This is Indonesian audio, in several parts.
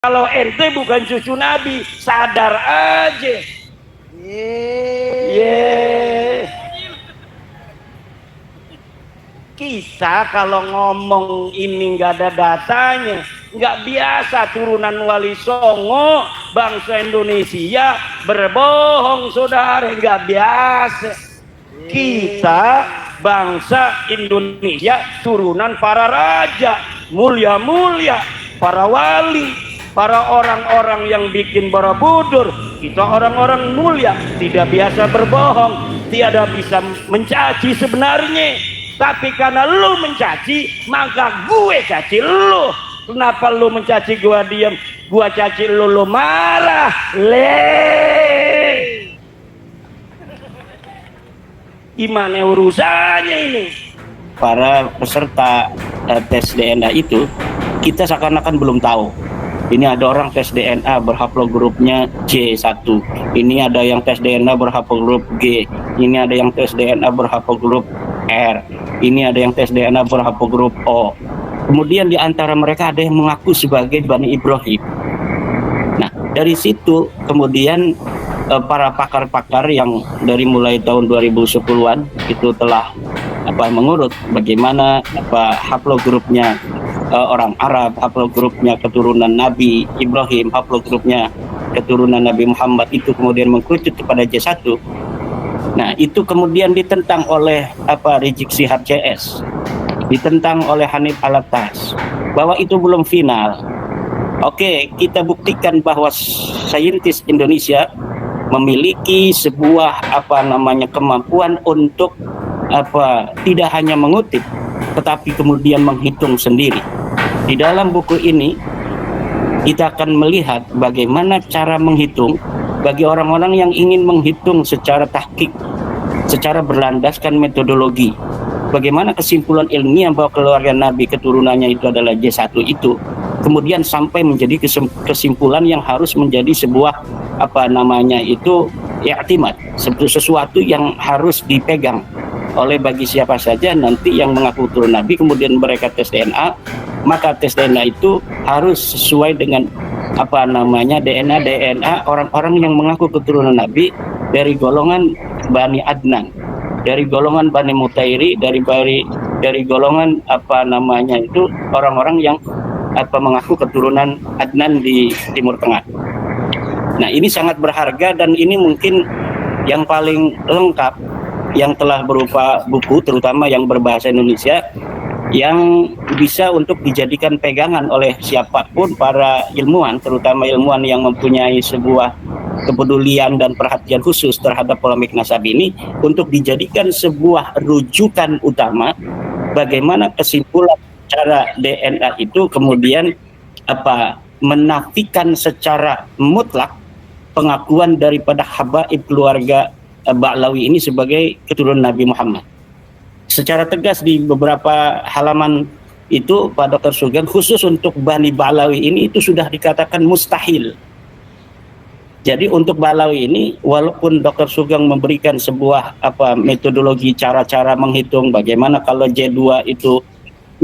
Kalau ente bukan cucu Nabi, sadar aja. Kita kalau ngomong ini nggak ada datanya, nggak biasa turunan Wali Songo, bangsa Indonesia berbohong, saudara, nggak biasa. Kita bangsa Indonesia turunan para raja, mulia-mulia, para wali, para orang-orang yang bikin Borobudur. Kita orang-orang mulia, tidak biasa berbohong, tidak bisa mencaci sebenarnya. Tapi karena lu mencaci, maka gue caci lu. Kenapa lu mencaci gua diam, gua caci lu marah? Gimana urusannya ini? Para peserta tes DNA itu, kita seakan-akan belum tahu. Ini ada orang tes DNA berhaplogrupnya J1. Ini ada yang tes DNA berhaplogrup G. Ini ada yang tes DNA berhaplogrup R. Ini ada yang tes DNA berhaplogrup O. Kemudian di antara mereka ada yang mengaku sebagai Bani Ibrahim. Nah, dari situ kemudian para pakar-pakar yang dari mulai tahun 2010-an itu telah mengurut bagaimana haplogrupnya orang Arab, haplogrupnya keturunan Nabi Ibrahim, haplogrupnya keturunan Nabi Muhammad, itu kemudian mengkerucut kepada J1. Nah, itu kemudian ditentang oleh Rizik Syihab CS, ditentang oleh Hanif Alatas, bahwa itu belum final. Oke, kita buktikan bahwa saintis Indonesia memiliki sebuah kemampuan untuk tidak hanya mengutip, tetapi kemudian menghitung sendiri. Di dalam buku ini kita akan melihat bagaimana cara menghitung bagi orang-orang yang ingin menghitung secara tahqiq, secara berlandaskan metodologi. Bagaimana kesimpulan ilmiah bahwa keluarga Nabi keturunannya itu adalah J1 itu, kemudian sampai menjadi kesimpulan yang harus menjadi sebuah i'timad, sesuatu yang harus dipegang oleh bagi siapa saja nanti yang mengaku turun Nabi, kemudian mereka tes DNA, maka tes DNA itu harus sesuai dengan DNA orang-orang yang mengaku keturunan Nabi dari golongan Bani Adnan, dari golongan Bani Mutairi, dari golongan orang-orang yang mengaku keturunan Adnan di Timur Tengah. Nah, ini sangat berharga dan ini mungkin yang paling lengkap yang telah berupa buku, terutama yang berbahasa Indonesia, yang bisa untuk dijadikan pegangan oleh siapapun para ilmuwan, terutama ilmuwan yang mempunyai sebuah kepedulian dan perhatian khusus terhadap polemik nasab ini, untuk dijadikan sebuah rujukan utama bagaimana kesimpulan cara DNA itu kemudian menafikan secara mutlak pengakuan daripada habaib keluarga Ba'lawi ini sebagai keturunan Nabi Muhammad. Secara tegas di beberapa halaman itu Pak Dr. Sugeng khusus untuk Bani Ba'lawi ini itu sudah dikatakan mustahil. Jadi untuk Ba'lawi ini, walaupun Dr. Sugeng memberikan sebuah metodologi cara-cara menghitung bagaimana kalau J2 itu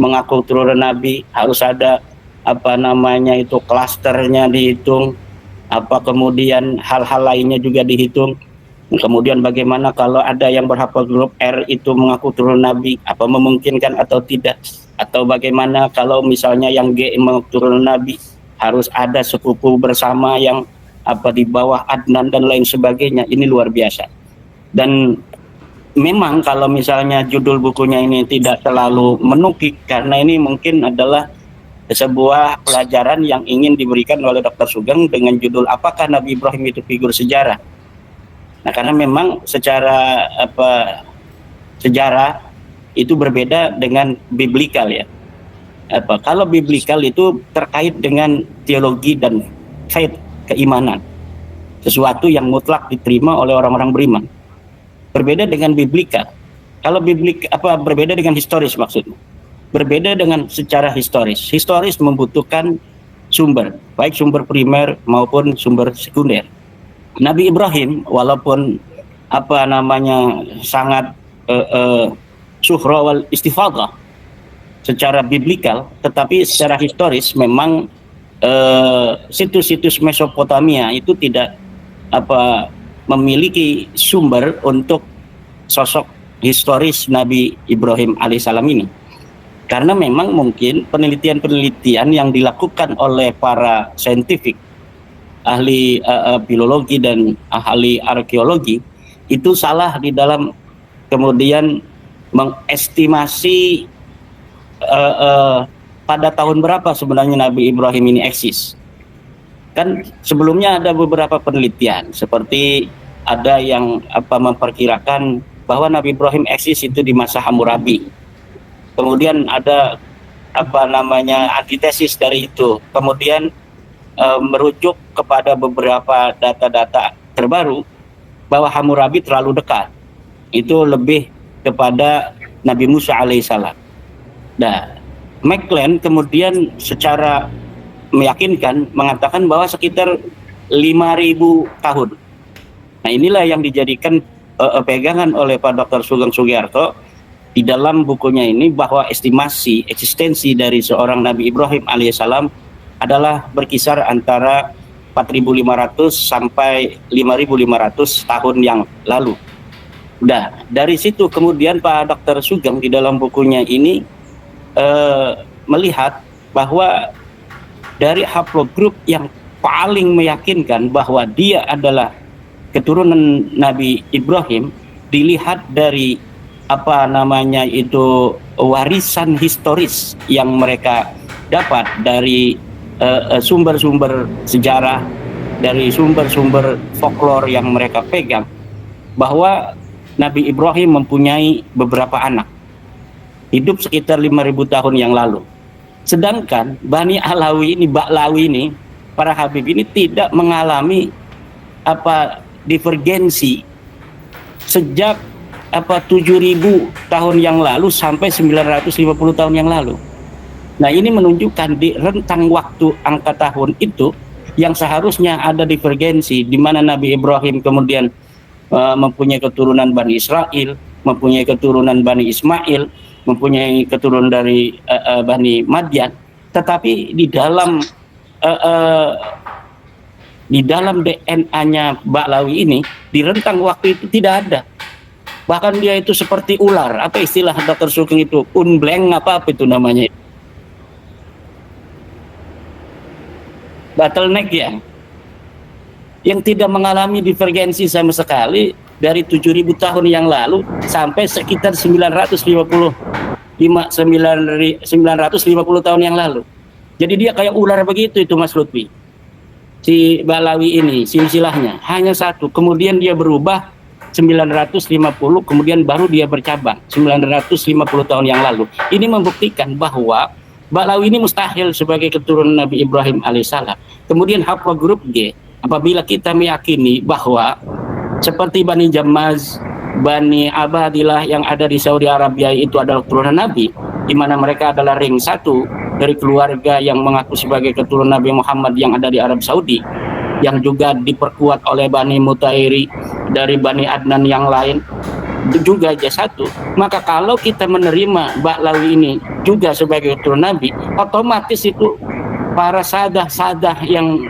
mengaku keturunan Nabi, harus ada klasternya dihitung, kemudian hal-hal lainnya juga dihitung. Kemudian bagaimana kalau ada yang berhaplogrup R itu mengaku turun Nabi, apa memungkinkan atau tidak? Atau bagaimana kalau misalnya yang G mengaku turun Nabi, harus ada sepupu bersama yang di bawah Adnan dan lain sebagainya. Ini luar biasa. Dan memang kalau misalnya judul bukunya ini tidak terlalu menukik, karena ini mungkin adalah sebuah pelajaran yang ingin diberikan oleh Dr. Sugeng dengan judul apakah Nabi Ibrahim itu figur sejarah. Nah, karena memang secara sejarah itu berbeda dengan biblikal ya. Kalau biblikal itu terkait dengan teologi dan faith, keimanan, sesuatu yang mutlak diterima oleh orang-orang beriman. Berbeda dengan biblikal. Kalau berbeda dengan historis maksudnya. Berbeda dengan secara historis. Historis membutuhkan sumber, baik sumber primer maupun sumber sekunder. Nabi Ibrahim walaupun sangat suhra wal istifadah secara biblikal, tetapi secara historis memang situs-situs Mesopotamia itu tidak memiliki sumber untuk sosok historis Nabi Ibrahim alaihissalam ini. Karena memang mungkin penelitian-penelitian yang dilakukan oleh para saintifik, ahli filologi dan ahli arkeologi itu salah di dalam kemudian mengestimasi pada tahun berapa sebenarnya Nabi Ibrahim ini eksis. Kan sebelumnya ada beberapa penelitian, seperti ada yang memperkirakan bahwa Nabi Ibrahim eksis itu di masa Hammurabi. Kemudian ada antitesis dari itu. Kemudian merujuk kepada beberapa data-data terbaru bahwa Hammurabi terlalu dekat. Itu lebih kepada Nabi Musa alaihissalam. Nah, McLean kemudian secara meyakinkan mengatakan bahwa sekitar 5.000 tahun. Nah, inilah yang dijadikan pegangan oleh Pak Dr. Sugeng Sugiarto di dalam bukunya ini, bahwa estimasi eksistensi dari seorang Nabi Ibrahim alaihissalam adalah berkisar antara 4.500 sampai 5.500 tahun yang lalu. Nah, dari situ kemudian Pak Dr. Sugeng di dalam bukunya ini melihat bahwa dari haplogrup yang paling meyakinkan bahwa dia adalah keturunan Nabi Ibrahim, dilihat dari warisan historis yang mereka dapat dari sumber-sumber sejarah, dari sumber-sumber folklore yang mereka pegang, bahwa Nabi Ibrahim mempunyai beberapa anak, hidup sekitar 5.000 tahun yang lalu. Sedangkan Bani Alawi ini, Ba'lawi ini, para Habib ini tidak mengalami divergensi sejak 7.000 tahun yang lalu sampai 950 tahun yang lalu. Nah, ini menunjukkan di rentang waktu angka tahun itu yang seharusnya ada divergensi, di mana Nabi Ibrahim kemudian mempunyai keturunan Bani Israel, mempunyai keturunan Bani Ismail, mempunyai keturunan dari Bani Madian, tetapi di dalam DNA-nya Ba'lawi ini di rentang waktu itu tidak ada. Bahkan dia itu seperti ular, apa istilah Dr. Sugeng itu, unblank apa itu namanya, bottleneck ya, yang tidak mengalami divergensi sama sekali dari 7.000 tahun yang lalu sampai sekitar 950 tahun yang lalu. Jadi dia kayak ular begitu itu, Mas Lutfi. Si Ba'lawi ini silsilahnya hanya satu, kemudian dia berubah 950, kemudian baru dia bercabang 950 tahun yang lalu. Ini membuktikan bahwa Ba'lawi ini mustahil sebagai keturunan Nabi Ibrahim alaihissalam. Kemudian haplogrup G, apabila kita meyakini bahwa seperti Bani Jammaz, Bani Abadilah yang ada di Saudi Arabia itu adalah keturunan Nabi, di mana mereka adalah ring satu dari keluarga yang mengaku sebagai keturunan Nabi Muhammad yang ada di Arab Saudi, yang juga diperkuat oleh Bani Mutairi dari Bani Adnan yang lain juga aja satu. Maka kalau kita menerima Ba'lawi ini juga sebagai keturunan Nabi, otomatis itu para sadah-sadah yang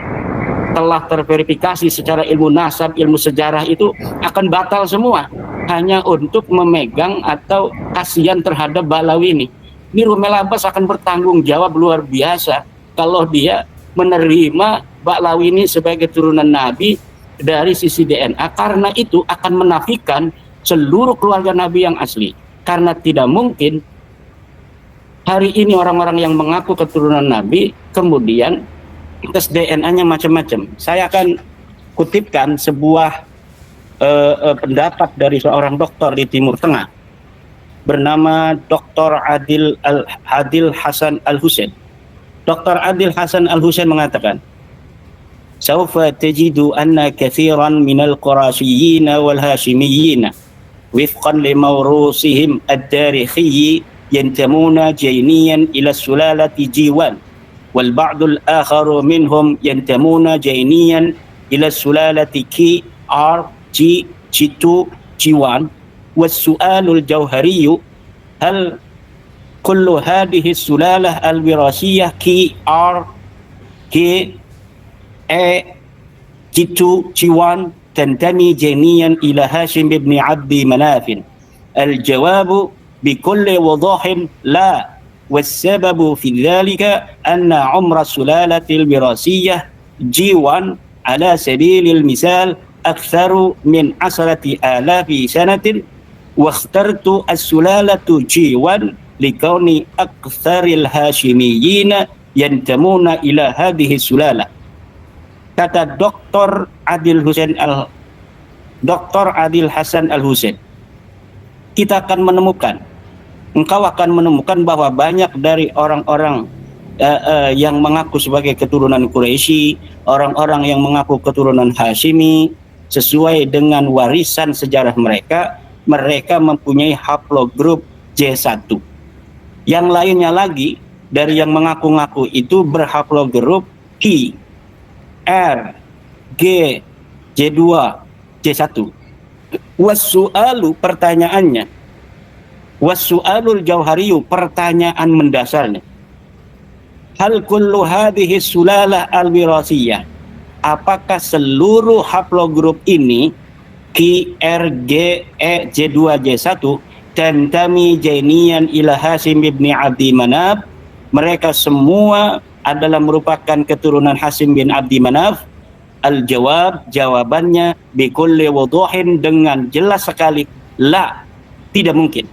telah terverifikasi secara ilmu nasab, ilmu sejarah itu akan batal semua hanya untuk memegang atau kasihan terhadap Ba'lawi ini. Ini Rumel Abbas akan bertanggung jawab luar biasa kalau dia menerima Ba'lawi ini sebagai turunan Nabi dari sisi DNA, karena itu akan menafikan seluruh keluarga Nabi yang asli. Karena tidak mungkin hari ini orang-orang yang mengaku keturunan Nabi kemudian tes DNA-nya macam-macam. Saya akan kutipkan sebuah pendapat dari seorang dokter di Timur Tengah bernama Dr. Adil Hasan Al-Husain. Dr. Adil Hasan Al-Husain mengatakan, "Saufa tajidu anna kathiran minal Qurashiyyin wal Hashimiyyin wifqan limawrusihim ad-tarikhi yantamuna jayniyan ila sulalati Jiwan wal ba'dul akharu minhum yantamuna jayniyan ila sulalati Ki R G G2 G1 was su'alul jawhariyyu hal kullu hadhihi sulalah al-wirasiyah Ki R Ki E Cicu Ciwan تنتمي جينيا إلى هاشم بن عبد مناف. الجواب بكل وضوح لا، والسبب في ذلك أن عمر السلالة الوراثية G1 على سبيل المثال أكثر من 10,000 سنة، واخترت السلالة G1 لكون أكثر الهاشميين ينتمون إلى هذه السلالة. Kata Dr. Adil Hasan Al Husain, kita akan menemukan, engkau akan menemukan bahwa banyak dari orang-orang yang mengaku sebagai keturunan Quraisy, orang-orang yang mengaku keturunan Hashimi, sesuai dengan warisan sejarah mereka, mereka mempunyai haplogrup J1. Yang lainnya lagi dari yang mengaku-ngaku itu berhaplogrup I, R, G, J2, J1. Wasu'alu, pertanyaannya, wasu'alul jauhariyu, pertanyaan mendasarnya, hal kullu hadhihi sulalah al-wirasiyah, apakah seluruh haplogrup ini Q, R, G, E, J2, J1 tantami jainian ila Hashim bin Abdi Manaf, mereka semua adalah merupakan keturunan Hashim bin Abdi Manaf? Al-jawab, jawabannya bikulli wuduhin, dengan jelas sekali, la, tidak mungkin.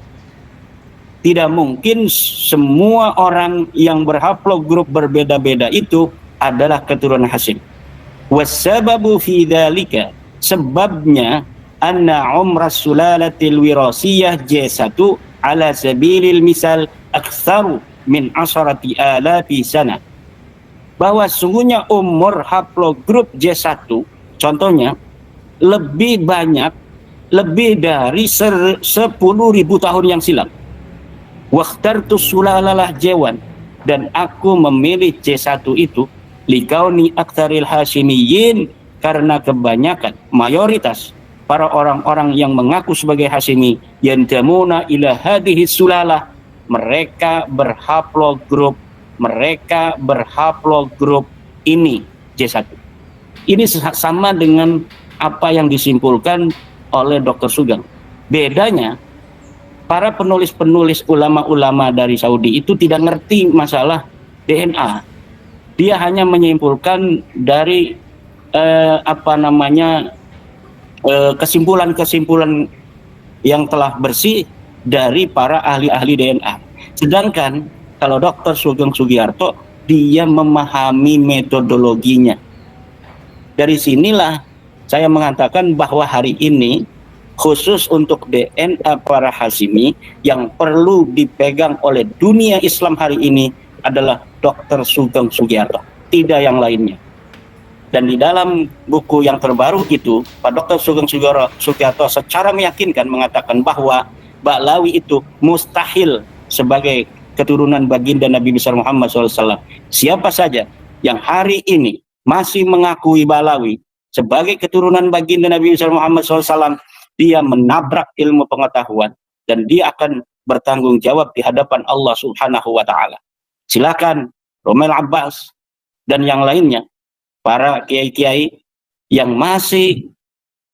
Tidak mungkin semua orang yang berhaplogrup berbeda-beda itu adalah keturunan Hashim. Wassababu fi dzalika, sebabnya anna umras sulalatil wirasiyah J1 ala sabilil misal aktsaru min 10,000 sana, bahwa sungguhnya umur haplogrup J1 contohnya lebih banyak, lebih dari 10.000 tahun yang silam. Wakhtartu sulalalah J1, dan aku memilih J1 itu likauni aktsaril Hashimiyin, karena kebanyakan, mayoritas para orang-orang yang mengaku sebagai Hashimi yantamuna ila hadhihi sulalah, mereka berhaplogrup ini J1. Ini sama dengan apa yang disimpulkan oleh Dr. Sugeng. Bedanya, para penulis-penulis ulama-ulama dari Saudi itu tidak ngerti masalah DNA. Dia hanya menyimpulkan dari kesimpulan-kesimpulan yang telah bersih dari para ahli-ahli DNA. Sedangkan kalau Dr. Sugeng Sugiarto, dia memahami metodologinya. Dari sinilah saya mengatakan bahwa hari ini khusus untuk DNA para Hashimi yang perlu dipegang oleh dunia Islam hari ini adalah Dr. Sugeng Sugiarto, tidak yang lainnya. Dan di dalam buku yang terbaru itu, Pak Dr. Sugeng Sugiarto secara meyakinkan mengatakan bahwa Ba'lawi itu mustahil sebagai keturunan baginda Nabi besar Muhammad SAW. Siapa saja yang hari ini masih mengakui Ba'lawi sebagai keturunan baginda Nabi besar Muhammad SAW, dia menabrak ilmu pengetahuan dan dia akan bertanggung jawab di hadapan Allah Subhanahu wa Ta'ala. Silakan Romel Abbas dan yang lainnya, para kiai-kiai yang masih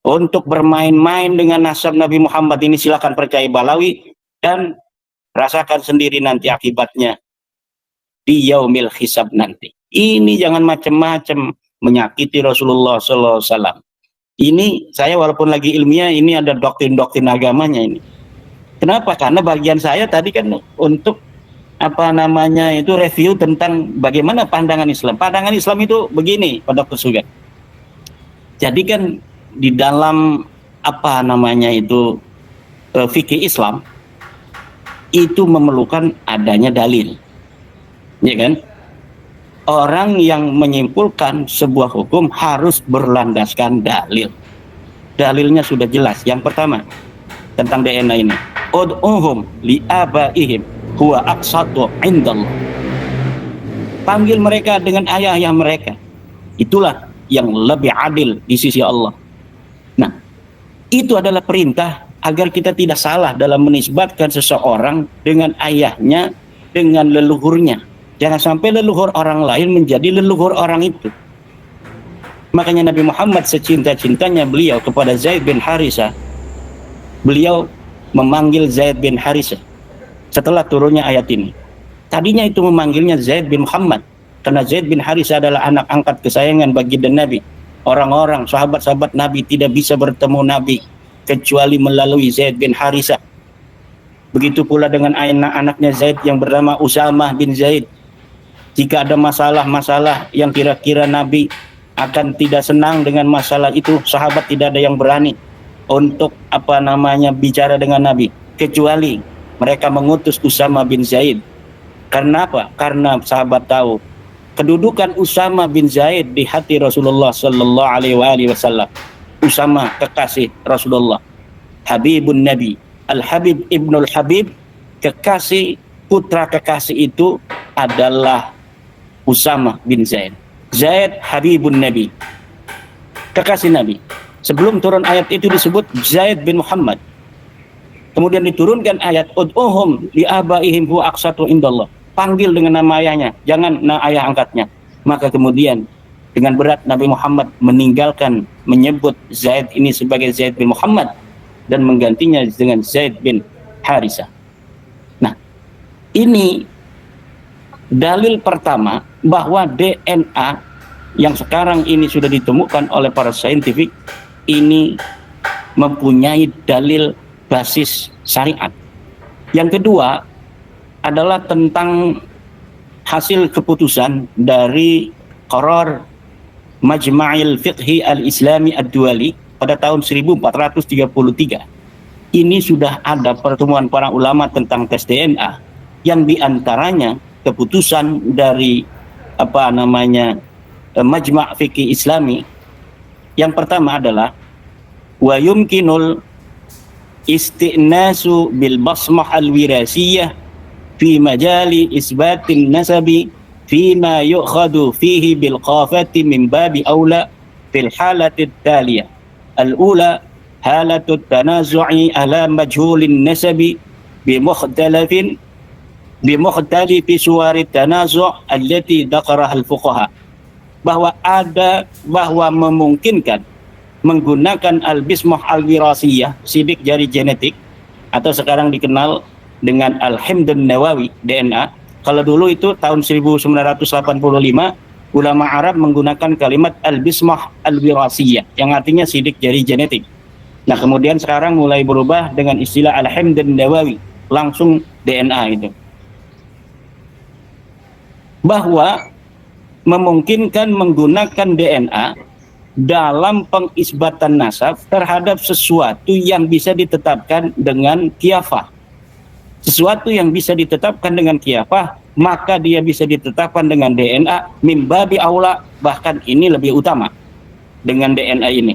untuk bermain-main dengan nasab Nabi Muhammad ini, silakan percaya Ba'lawi dan rasakan sendiri nanti akibatnya di yaumil hisab nanti. Ini jangan macam-macam menyakiti Rasulullah SAW. Ini saya walaupun lagi ilmiah, ini ada doktrin-doktrin agamanya ini. Kenapa? Karena bagian saya tadi kan untuk itu review tentang bagaimana pandangan Islam. Pandangan Islam itu begini, Pak Dr. Sugeng. Jadi kan di dalam fikih Islam itu memerlukan adanya dalil, ya kan? Orang yang menyimpulkan sebuah hukum harus berlandaskan dalil. Dalilnya sudah jelas. Yang pertama tentang DNA ini, ud'uhum li abaihim huwa aqsatu indallah. Panggil mereka dengan ayah-ayah mereka. Itulah yang lebih adil di sisi Allah. Nah, itu adalah perintah agar kita tidak salah dalam menisbatkan seseorang dengan ayahnya, dengan leluhurnya. Jangan sampai leluhur orang lain menjadi leluhur orang itu. Makanya Nabi Muhammad secinta-cintanya beliau kepada Zaid bin Harisah, beliau memanggil Zaid bin Harisah setelah turunnya ayat ini. Tadinya itu memanggilnya Zaid bin Muhammad, karena Zaid bin Harisah adalah anak angkat kesayangan baginda Nabi. Orang-orang, sahabat-sahabat Nabi tidak bisa bertemu Nabi kecuali melalui Zaid bin Harisah. Begitu pula dengan anak-anaknya Zaid yang bernama Usamah bin Zaid. Jika ada masalah-masalah yang kira-kira Nabi akan tidak senang dengan masalah itu, sahabat tidak ada yang berani untuk bicara dengan Nabi, kecuali mereka mengutus Usamah bin Zaid. Karena apa? Karena sahabat tahu kedudukan Usamah bin Zaid di hati Rasulullah sallallahu alaihi wasallam. Usamah kekasih Rasulullah, Habibun Nabi, Al-Habib Ibnul Habib, kekasih, putra kekasih itu adalah Usamah bin Zaid. Zaid Habibun Nabi, kekasih Nabi. Sebelum turun ayat itu disebut Zaid bin Muhammad. Kemudian diturunkan ayat ud'uhum li abaihim huwa aqsatu indallah. Panggil dengan nama ayahnya, jangan ayah angkatnya. Maka kemudian dengan berat Nabi Muhammad meninggalkan menyebut Zaid ini sebagai Zaid bin Muhammad dan menggantinya dengan Zaid bin Harisah. Nah, ini dalil pertama bahwa DNA yang sekarang ini sudah ditemukan oleh para saintifik ini mempunyai dalil basis syariat. Yang kedua adalah tentang hasil keputusan dari Qarar Majma'il Fiqhi Al-Islami Ad-Duali pada tahun 1433. Ini sudah ada pertemuan para ulama tentang tes DNA, yang diantaranya keputusan dari Majma' Fiqhi Islami. Yang pertama adalah wa yumkinul istinasu bil basmah al-wirasiyah fi majali isbatin nasabi fima yu'khadu fihi bil qafati min babi awla fil halati taliyah. Al-ula halatu tanazu'i ala majhulin nasabi bimukhtalifi suwari tanazu' allati dzakaraha al-fuqaha. Bahwa memungkinkan menggunakan al-bismah al-wirasiyah, sidik jari genetik, atau sekarang dikenal dengan al-himdun nawawi, DNA. Kalau dulu itu tahun 1985 ulama Arab menggunakan kalimat al-bismah al-wirasiyah yang artinya sidik jari genetik. Nah, kemudian sekarang mulai berubah dengan istilah al-himdun nawawi, langsung DNA itu. Bahwa memungkinkan menggunakan DNA dalam pengisbatan nasab terhadap sesuatu yang bisa ditetapkan dengan kiafah. Sesuatu yang bisa ditetapkan dengan kiafah, maka dia bisa ditetapkan dengan DNA mimbabi aula, bahkan ini lebih utama dengan DNA ini.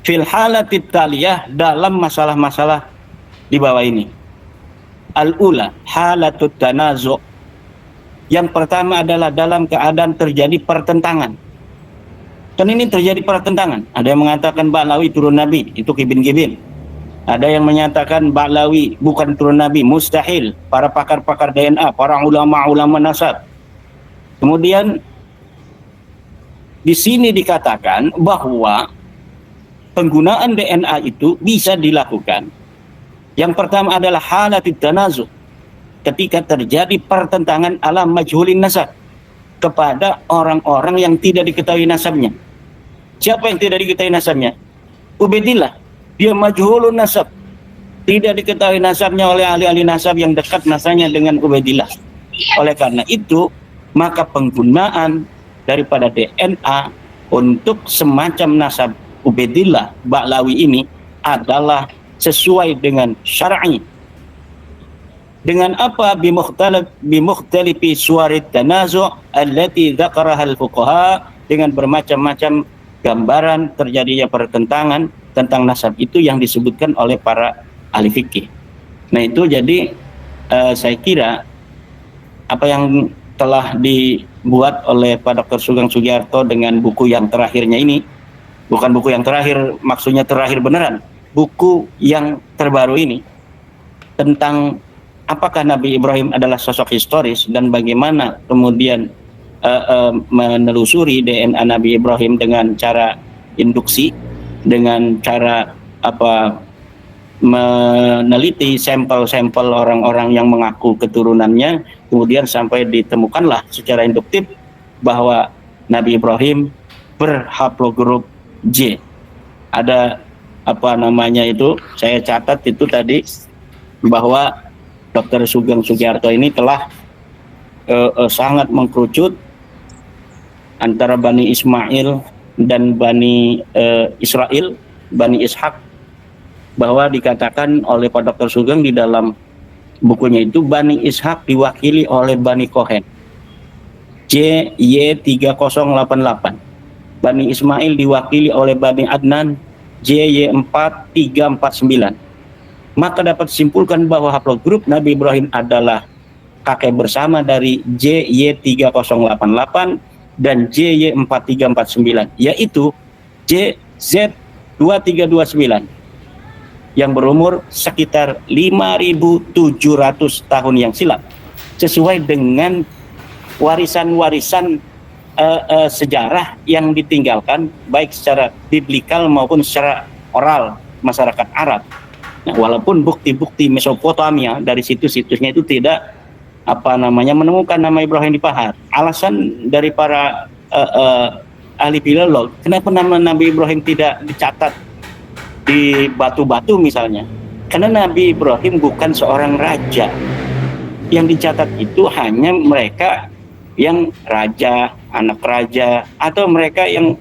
Fil halatid taliyah, dalam masalah-masalah di bawah ini. Al-ula halatut tanazu'. Yang pertama adalah dalam keadaan terjadi pertentangan. Dan ini terjadi pertentangan. Ada yang mengatakan Ba'lawi turun Nabi, itu kibin-kibin. Ada yang menyatakan Ba'lawi bukan turun Nabi, mustahil. Para pakar-pakar DNA, para ulama-ulama nasab. Kemudian di sini dikatakan bahwa penggunaan DNA itu bisa dilakukan. Yang pertama adalah halatid tanazu', ketika terjadi pertentangan ala majhulin nasab, kepada orang-orang yang tidak diketahui nasabnya. Siapa yang tidak diketahui nasabnya? Ubaidillah, dia majhulun nasab, tidak diketahui nasabnya oleh ahli-ahli nasab yang dekat nasabnya dengan Ubaidillah. Oleh karena itu, maka penggunaan daripada DNA untuk semacam nasab Ubaidillah Ba'lawi ini adalah sesuai dengan syar'i. Dengan apa? Bimukhtalifi suwarid tanazu' allati dzakaraha al-fuqaha, dengan bermacam-macam gambaran terjadinya pertentangan tentang nasab itu yang disebutkan oleh para ahli fikih. Nah, itu jadi saya kira apa yang telah dibuat oleh Pak Dr. Sugeng Sugiarto dengan buku yang terakhirnya ini, bukan buku yang terakhir, maksudnya terakhir beneran, buku yang terbaru ini tentang apakah Nabi Ibrahim adalah sosok historis dan bagaimana kemudian menelusuri DNA Nabi Ibrahim dengan cara induksi, dengan cara meneliti sampel-sampel orang-orang yang mengaku keturunannya, kemudian sampai ditemukanlah secara induktif bahwa Nabi Ibrahim berhaplogrup J. Ada saya catat itu tadi bahwa Dr. Sugeng Sugiarto ini telah sangat mengkerucut antara Bani Ismail dan Bani Israel, Bani Ishak, bahwa dikatakan oleh Pak Dr. Sugeng di dalam bukunya itu Bani Ishak diwakili oleh Bani Kohen JY3088, Bani Ismail diwakili oleh Bani Adnan JY4349. Maka dapat disimpulkan bahwa haplogrup Nabi Ibrahim adalah kakek bersama dari JY3088 dan JY4349, yaitu JZ2329 yang berumur sekitar 5.700 tahun yang silam, sesuai dengan warisan-warisan sejarah yang ditinggalkan baik secara biblikal maupun secara oral masyarakat Arab. Nah, walaupun bukti-bukti Mesopotamia dari situs-situsnya itu tidak menemukan nama Ibrahim di pahat. Alasan dari para ahli filolog, kenapa nama Nabi Ibrahim tidak dicatat di batu-batu misalnya? Karena Nabi Ibrahim bukan seorang raja. Yang dicatat itu hanya mereka yang raja, anak raja, atau mereka yang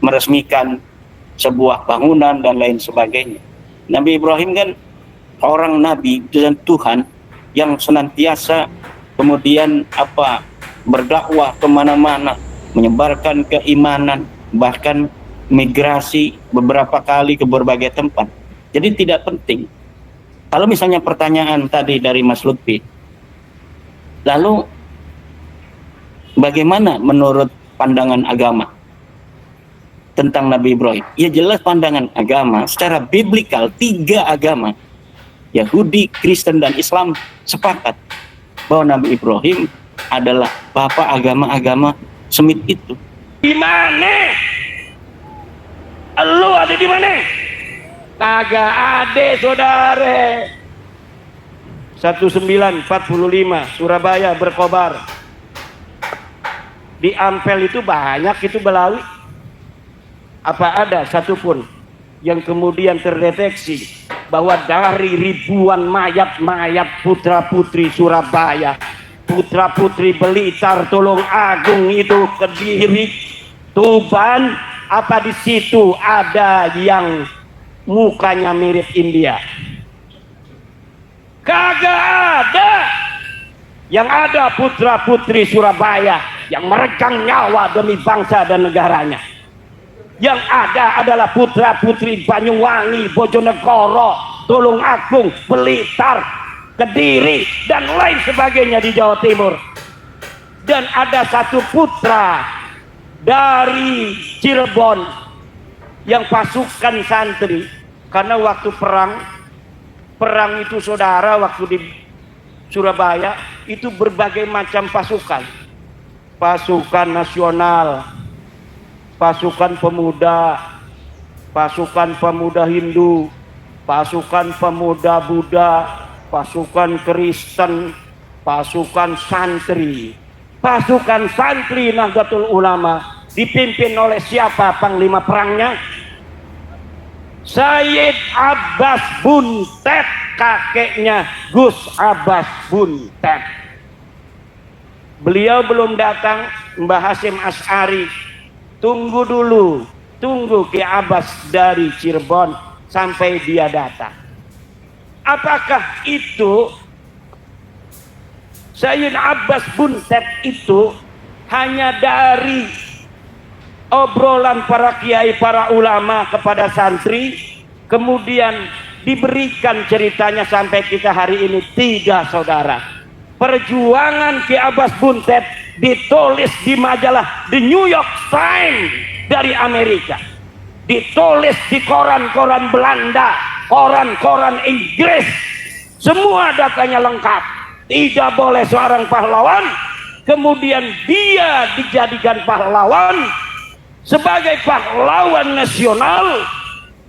meresmikan sebuah bangunan dan lain sebagainya. Nabi Ibrahim kan orang nabi dan Tuhan yang senantiasa kemudian berdakwah kemana-mana, menyebarkan keimanan, bahkan migrasi beberapa kali ke berbagai tempat. Jadi tidak penting. Kalau misalnya pertanyaan tadi dari Mas Lutfi, lalu bagaimana menurut pandangan agama tentang Nabi Ibrahim? Ya jelas pandangan agama secara biblikal, 3 agama, Yahudi, Kristen, dan Islam sepakat bahwa Nabi Ibrahim adalah bapak agama-agama Semit itu. Di mana? Lu ada di mana? Kagak ada, saudara. 1945 Surabaya berkobar. Di Ampel itu banyak itu Belawi. Apa ada satupun yang kemudian terdeteksi bahwa dari ribuan mayat-mayat putra-putri Surabaya, putra-putri Blitar, Tulung Agung itu, Kediri, Tuban, apa di situ ada yang mukanya mirip India? Kagak ada. Yang ada putra-putri Surabaya yang meregang nyawa demi bangsa dan negaranya. Yang ada adalah putra-putri Banyuwangi, Bojonegoro, Tulung Agung, Blitar, Kediri, dan lain sebagainya di Jawa Timur. Dan ada satu putra dari Cirebon yang pasukan santri, karena waktu perang itu saudara, waktu di Surabaya itu berbagai macam pasukan nasional, pasukan pemuda Hindu, pasukan pemuda Buddha, pasukan Kristen, pasukan santri Nahdlatul Ulama dipimpin oleh siapa panglima perangnya? Sayyid Abbas Buntet, kakeknya Gus Abbas Buntet. Beliau belum datang, Mbah Hasyim Asy'ari. Tunggu dulu, tunggu Ki Abbas dari Cirebon sampai dia datang. Apakah itu Sayyid Abbas Buntet itu hanya dari obrolan para kiai, para ulama kepada santri, kemudian diberikan ceritanya sampai kita hari ini? Tidak, saudara. Perjuangan Ki Abbas Buntet ditulis di majalah The New York Times dari Amerika, ditulis di koran-koran Belanda, koran-koran Inggris, semua datanya lengkap. Tidak boleh seorang pahlawan kemudian dia dijadikan pahlawan sebagai pahlawan nasional,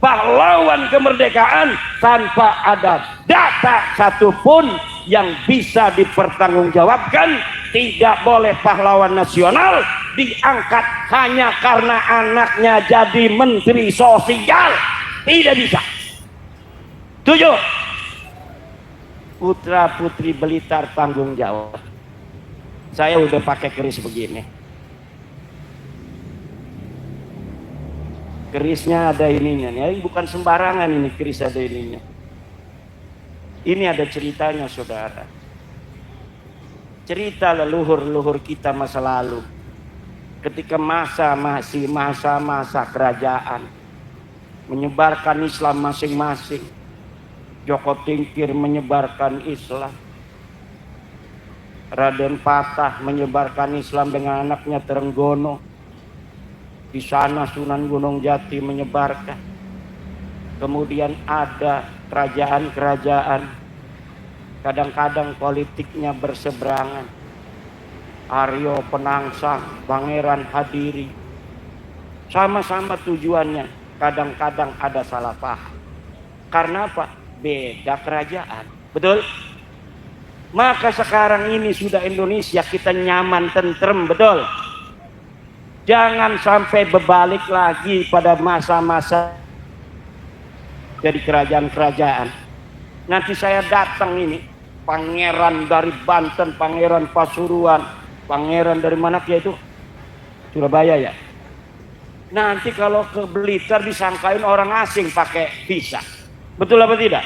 pahlawan kemerdekaan tanpa ada data satupun yang bisa dipertanggungjawabkan. Tidak boleh pahlawan nasional diangkat hanya karena anaknya jadi menteri sosial. Tidak bisa. Tujuh, putra putri Blitar tanggung jawab. Saya udah pakai keris begini. Kerisnya ada ininya, ini bukan sembarangan, ini keris ada ininya. Ini ada ceritanya, saudara. Cerita leluhur-leluhur kita masa lalu. Ketika masih masa kerajaan, menyebarkan Islam masing-masing. Joko Tingkir menyebarkan Islam. Raden Patah menyebarkan Islam dengan anaknya Trenggono. Di sana Sunan Gunung Jati menyebarkan. Kemudian ada kerajaan-kerajaan, kadang-kadang politiknya berseberangan. Aryo Penangsang, Pangeran Hadiri, sama-sama tujuannya, kadang-kadang ada salah paham. Karena apa? Beda kerajaan. Betul? Maka sekarang ini sudah Indonesia kita nyaman, tentrem, betul? Jangan sampai berbalik lagi pada masa-masa dari kerajaan-kerajaan. Nanti saya datang ini, pangeran dari Banten, pangeran Pasuruan, pangeran dari mana dia itu? Surabaya ya. Nanti kalau ke Blitar disangkain orang asing pakai visa. Betul apa tidak?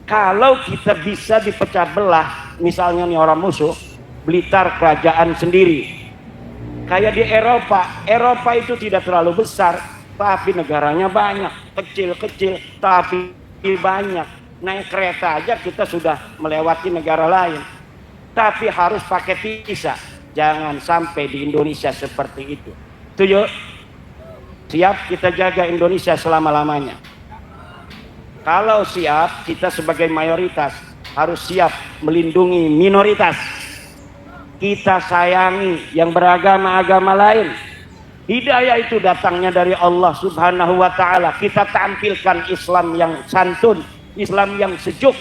Kalau kita bisa dipecah belah, misalnya nih orang musuh, Blitar kerajaan sendiri. Kayak di Eropa itu tidak terlalu besar, tapi negaranya banyak, kecil-kecil, tapi banyak. Naik kereta aja kita sudah melewati negara lain. Tapi harus pakai visa. Jangan sampai di Indonesia seperti itu. Setuju? Siap kita jaga Indonesia selama-lamanya. Kalau siap, kita sebagai mayoritas harus siap melindungi minoritas. Kita sayangi yang beragama-agama lain. Hidayah itu datangnya dari Allah Subhanahu wa ta'ala. Kita tampilkan Islam yang santun, Islam yang sejuk,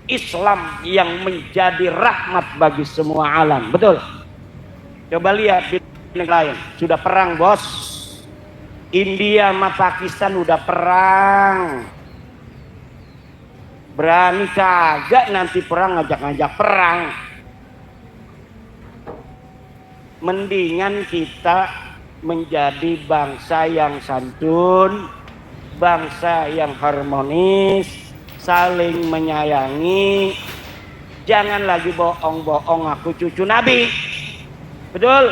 Islam yang menjadi rahmat bagi semua alam. Betul? Coba lihat di negara lain, sudah perang bos. India sama Pakistan udah perang. Berani kagak nanti perang ngajak-ngajak perang. Mendingan kita menjadi bangsa yang santun, bangsa yang harmonis, saling menyayangi. Jangan lagi bohong-bohong aku cucu Nabi. Betul?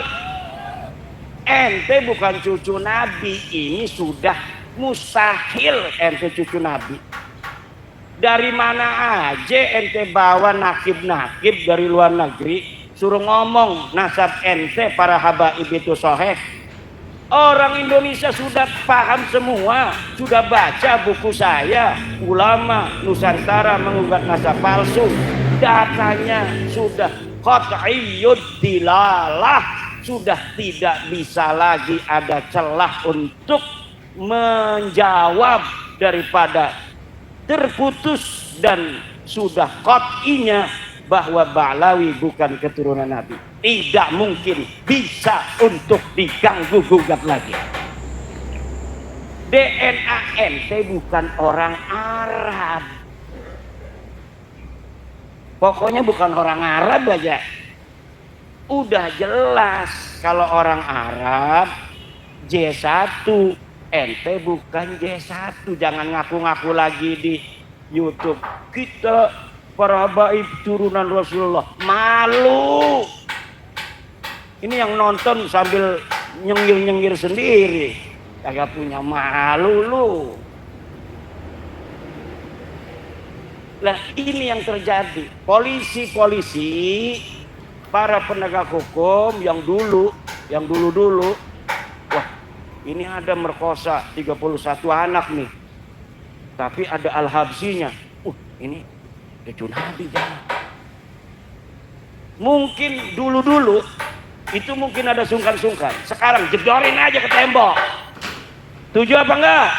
Ente bukan cucu Nabi, ini sudah mustahil ente cucu Nabi. Dari mana aja ente bawa nakib-nakib dari luar negeri, suruh ngomong nasab ente para habaib itu soheh. Orang Indonesia sudah paham semua, sudah baca buku saya, ulama Nusantara menggugat nasab palsu. Datanya sudah qat'iyyud dilalah, sudah tidak bisa lagi ada celah untuk menjawab daripada terputus, dan sudah qat'inya bahwa Ba'lawi bukan keturunan Nabi. Tidak mungkin bisa untuk diganggu-gugat lagi. DNA ente bukan orang Arab. Pokoknya bukan orang Arab aja. Udah jelas kalau orang Arab J1, ente bukan J1. Jangan ngaku-ngaku lagi di YouTube. Kita para habaib turunan Rasulullah. Malu. Ini yang nonton sambil nyengir-nyengir sendiri. Kagak punya malu lu. Lah ini yang terjadi. Polisi-polisi, para penegak hukum yang dulu, wah ini ada merkosa 31 anak nih. Tapi ada Al-Habsyinya. Ini cucu Nabi jangan. Mungkin dulu-dulu itu mungkin ada sungkan-sungkan. Sekarang jedorin aja ke tembok. Tujuh apa enggak?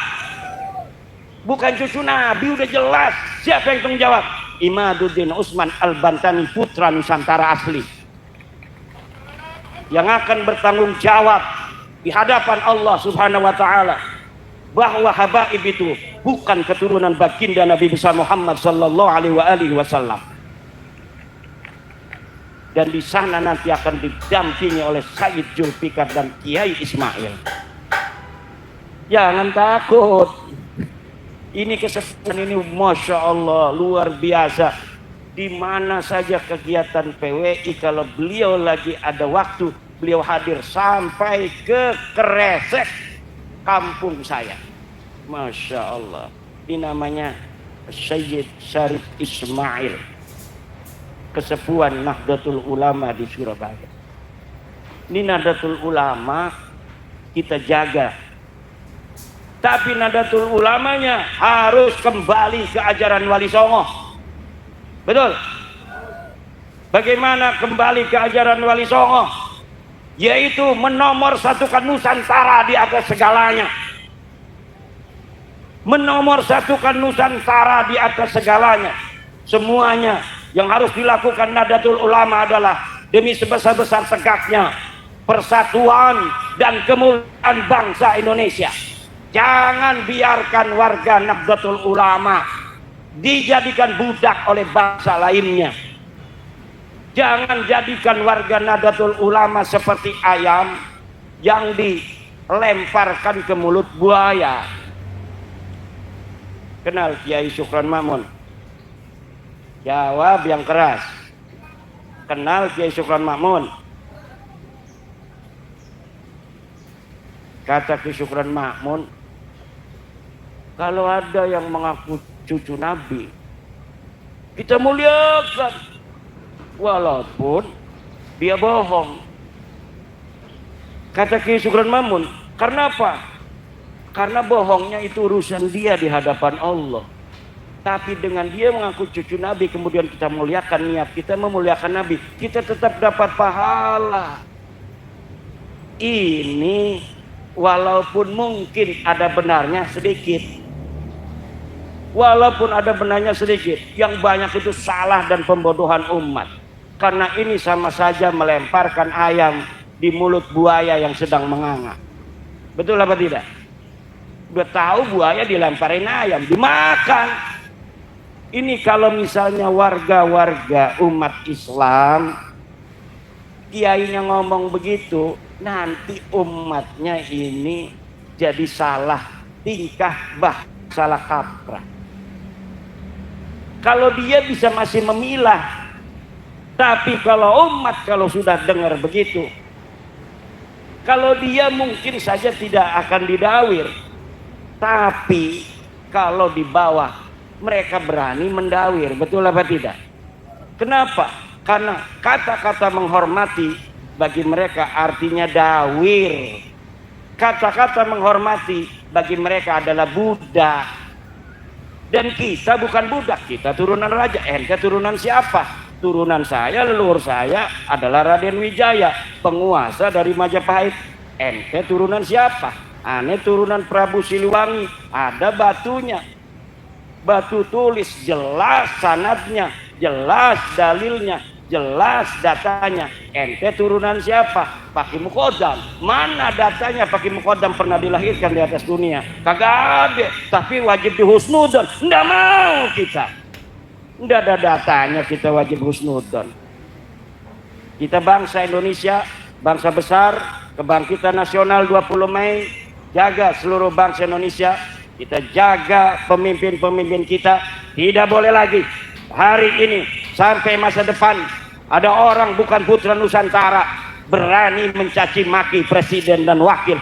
Bukan cucu Nabi, udah jelas. Siapa yang tanggung jawab? Imaduddin Usman Al-Bantani, putra Nusantara asli, yang akan bertanggung jawab di hadapan Allah Subhanahu wa taala bahwa habaib itu bukan keturunan baginda Nabi besar Muhammad sallallahu alaihi wasallam. Dan di sana nanti akan didampingi oleh Sayyid Zulfikar dan Kiai Ismail. Jangan takut. Ini kesempatan ini Masya Allah luar biasa. Di mana saja kegiatan PWI, kalau beliau lagi ada waktu, beliau hadir sampai ke Kresek, kampung saya. Masya Allah. Ini namanya Sayyid Syarif Ismail, Kesepuan Nahdlatul Ulama di Surabaya. Ini Nahdlatul Ulama kita jaga. Tapi Nahdlatul Ulamanya harus kembali ke ajaran Wali Songo. Betul? Bagaimana kembali ke ajaran Wali Songo? Yaitu menomorsatukan Nusantara di atas segalanya. Menomorsatukan Nusantara di atas segalanya. Semuanya yang harus dilakukan Nahdlatul Ulama adalah demi sebesar-besar tegaknya persatuan dan kemuliaan bangsa Indonesia. Jangan biarkan warga Nahdlatul Ulama dijadikan budak oleh bangsa lainnya. Jangan jadikan warga Nahdlatul Ulama seperti ayam yang dilemparkan ke mulut buaya. Kenal Kiai Syukran Ma'mun? Jawab yang keras. Kenal Kiai Syukran Ma'mun? Kata Kiai Syukran Ma'mun, kalau ada yang mengaku cucu Nabi, kita muliakan walaupun dia bohong. Kata Kiai Syukran Ma'mun, karena apa? Karena bohongnya itu urusan dia di hadapan Allah. Tapi dengan dia mengaku cucu Nabi, kemudian kita muliakan, niat kita memuliakan Nabi, kita tetap dapat pahala. Ini walaupun mungkin ada benarnya sedikit. Walaupun ada benarnya sedikit, yang banyak itu salah dan pembodohan umat. Karena ini sama saja melemparkan ayam di mulut buaya yang sedang menganga. Betul apa tidak? Udah tahu buaya dilemparin ayam, dimakan. Ini kalau misalnya warga-warga umat Islam, kiainya ngomong begitu, nanti umatnya ini jadi salah tingkah, salah kaprah. Kalau dia bisa masih memilah, tapi kalau umat kalau sudah dengar begitu, kalau dia mungkin saja tidak akan didawir, tapi kalau di bawah mereka berani mendawir. Betul apa tidak? Kenapa? Karena kata-kata menghormati bagi mereka artinya dawir. Kata-kata menghormati bagi mereka adalah budak. Dan kita bukan budak, kita turunan raja. Ente turunan siapa? Turunan saya, leluhur saya adalah Raden Wijaya, penguasa dari Majapahit. Ente turunan siapa? Ane turunan Prabu Siliwangi. Ada batunya, batu tulis, jelas sanadnya, jelas dalilnya, jelas datanya. Ente turunan siapa? Paki Mukodam. Mana datanya Paki Mukodam pernah dilahirkan di atas dunia? Kagak ada. Tapi wajib dihusnudon. Nggak mau kita. Nggak ada datanya, kita wajib husnudon. Kita bangsa Indonesia, bangsa besar, kebangkitan nasional 20 Mei. Jaga seluruh bangsa Indonesia. Kita jaga pemimpin-pemimpin kita. Tidak boleh lagi hari ini sampai masa depan ada orang bukan putra Nusantara berani mencaci maki presiden dan wakil